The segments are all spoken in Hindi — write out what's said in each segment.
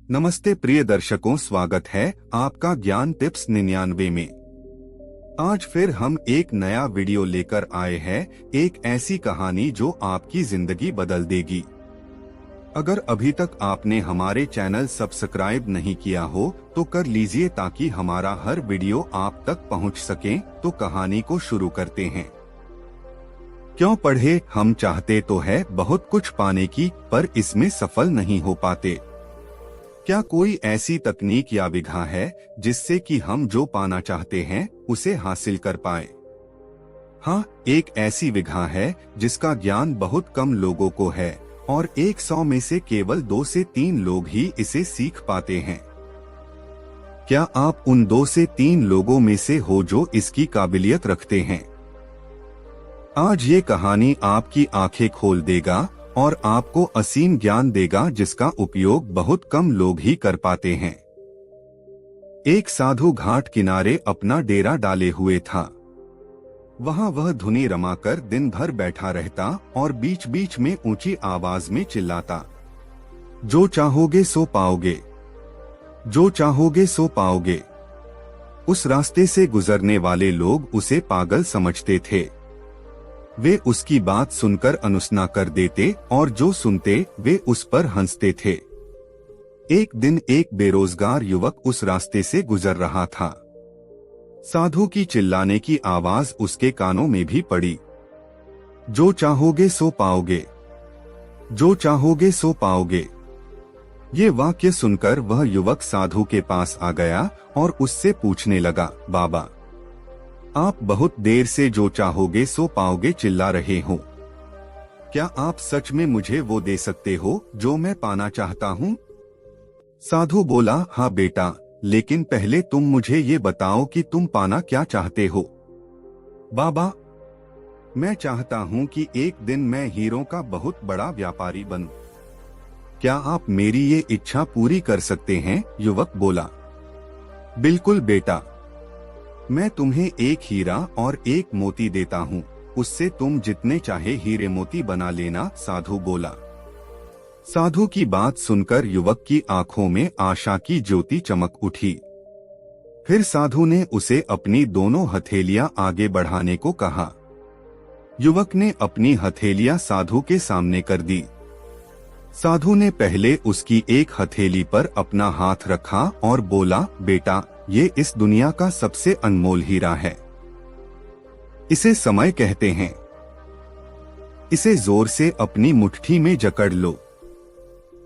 नमस्ते प्रिय दर्शकों, स्वागत है आपका ज्ञान टिप्स 99 में। आज फिर हम एक नया वीडियो लेकर आए हैं, एक ऐसी कहानी जो आपकी जिंदगी बदल देगी। अगर अभी तक आपने हमारे चैनल सब्सक्राइब नहीं किया हो तो कर लीजिए ताकि हमारा हर वीडियो आप तक पहुंच सके। तो कहानी को शुरू करते हैं। क्यों पढ़े? हम चाहते तो है बहुत कुछ पाने की, पर इसमें सफल नहीं हो पाते। क्या कोई ऐसी तकनीक या विधा है जिससे कि हम जो पाना चाहते हैं उसे हासिल कर पाए? हाँ, एक ऐसी विधा है जिसका ज्ञान बहुत कम लोगों को है और 100 में से केवल 2 से 3 लोग ही इसे सीख पाते हैं। क्या आप उन 2 से 3 लोगों में से हो जो इसकी काबिलियत रखते हैं? आज ये कहानी आपकी आंखें खोल देगा और आपको असीम ज्ञान देगा जिसका उपयोग बहुत कम लोग ही कर पाते हैं। एक साधु घाट किनारे अपना डेरा डाले हुए था। वहां वह धुनी रमाकर दिन भर बैठा रहता और बीच बीच में ऊंची आवाज में चिल्लाता, जो चाहोगे सो पाओगे, जो चाहोगे सो पाओगे। उस रास्ते से गुजरने वाले लोग उसे पागल समझते थे। वे उसकी बात सुनकर अनुसना कर देते और जो सुनते वे उस पर हंसते थे। एक दिन एक बेरोजगार युवक उस रास्ते से गुजर रहा था। साधु की चिल्लाने की आवाज उसके कानों में भी पड़ी, जो चाहोगे सो पाओगे, जो चाहोगे सो पाओगे। ये वाक्य सुनकर वह युवक साधु के पास आ गया और उससे पूछने लगा, बाबा, आप बहुत देर से जो चाहोगे सो पाओगे चिल्ला रहे हो। क्या आप सच में मुझे वो दे सकते हो जो मैं पाना चाहता हूँ? साधु बोला, हाँ बेटा, लेकिन पहले तुम मुझे ये बताओ कि तुम पाना क्या चाहते हो। बाबा, मैं चाहता हूँ कि एक दिन मैं हीरों का बहुत बड़ा व्यापारी बनूं। क्या आप मेरी ये इच्छा पूरी कर सकते हैं? युवक बोला, बिल्कुल बेटा, मैं तुम्हें एक हीरा और एक मोती देता हूँ, उससे तुम जितने चाहे हीरे मोती बना लेना। साधु बोला। साधु की बात सुनकर युवक की आंखों में आशा की ज्योति चमक उठी। फिर साधु ने उसे अपनी दोनों हथेलियां आगे बढ़ाने को कहा। युवक ने अपनी हथेलियां साधु के सामने कर दी। साधु ने पहले उसकी एक हथेली पर अपना हाथ रखा और बोला, बेटा, ये इस दुनिया का सबसे अनमोल हीरा है। इसे समय कहते हैं। इसे जोर से अपनी मुट्ठी में जकड़ लो।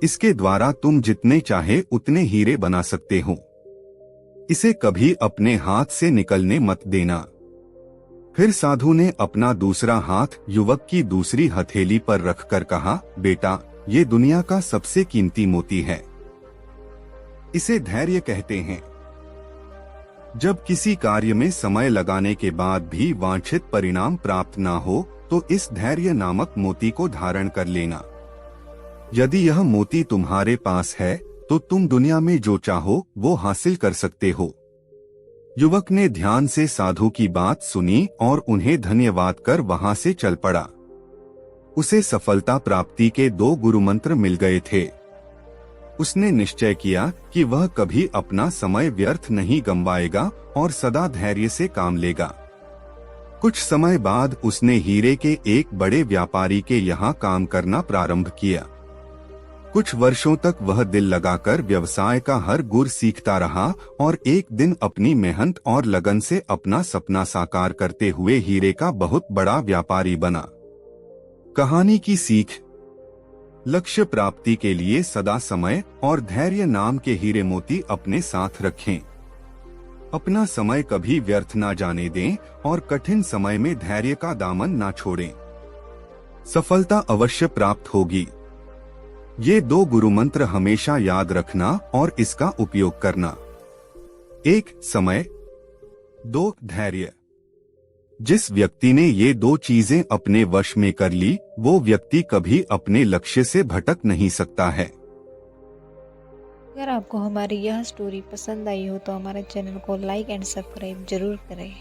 इसके द्वारा तुम जितने चाहे उतने हीरे बना सकते हो। इसे कभी अपने हाथ से निकलने मत देना। फिर साधु ने अपना दूसरा हाथ युवक की दूसरी हथेली पर रखकर कहा, बेटा, ये दुनिया का सबसे कीमती मोती है। इसे धैर्य कहते हैं। जब किसी कार्य में समय लगाने के बाद भी वांछित परिणाम प्राप्त ना हो तो इस धैर्य नामक मोती को धारण कर लेना। यदि यह मोती तुम्हारे पास है तो तुम दुनिया में जो चाहो वो हासिल कर सकते हो। युवक ने ध्यान से साधु की बात सुनी और उन्हें धन्यवाद कर वहां से चल पड़ा। उसे सफलता प्राप्ति के 2 गुरु मंत्र मिल गए थे। उसने निश्चय किया कि वह कभी अपना समय व्यर्थ नहीं गंवाएगा और सदा धैर्य से काम लेगा। कुछ समय बाद उसने हीरे के एक बड़े व्यापारी के यहाँ काम करना प्रारंभ किया। कुछ वर्षों तक वह दिल लगाकर व्यवसाय का हर गुर सीखता रहा और एक दिन अपनी मेहनत और लगन से अपना सपना साकार करते हुए हीरे का बहुत बड़ा व्यापारी बना। कहानी की सीख: लक्ष्य प्राप्ति के लिए सदा समय और धैर्य नाम के हीरे मोती अपने साथ रखें। अपना समय कभी व्यर्थ ना जाने दें और कठिन समय में धैर्य का दामन ना छोड़ें। सफलता अवश्य प्राप्त होगी। ये 2 गुरु मंत्र हमेशा याद रखना और इसका उपयोग करना। 1. समय, 2. धैर्य। जिस व्यक्ति ने ये 2 चीजें अपने वश में कर ली, वो व्यक्ति कभी अपने लक्ष्य से भटक नहीं सकता है। अगर आपको हमारी यह स्टोरी पसंद आई हो तो हमारे चैनल को लाइक एंड सब्सक्राइब जरूर करें।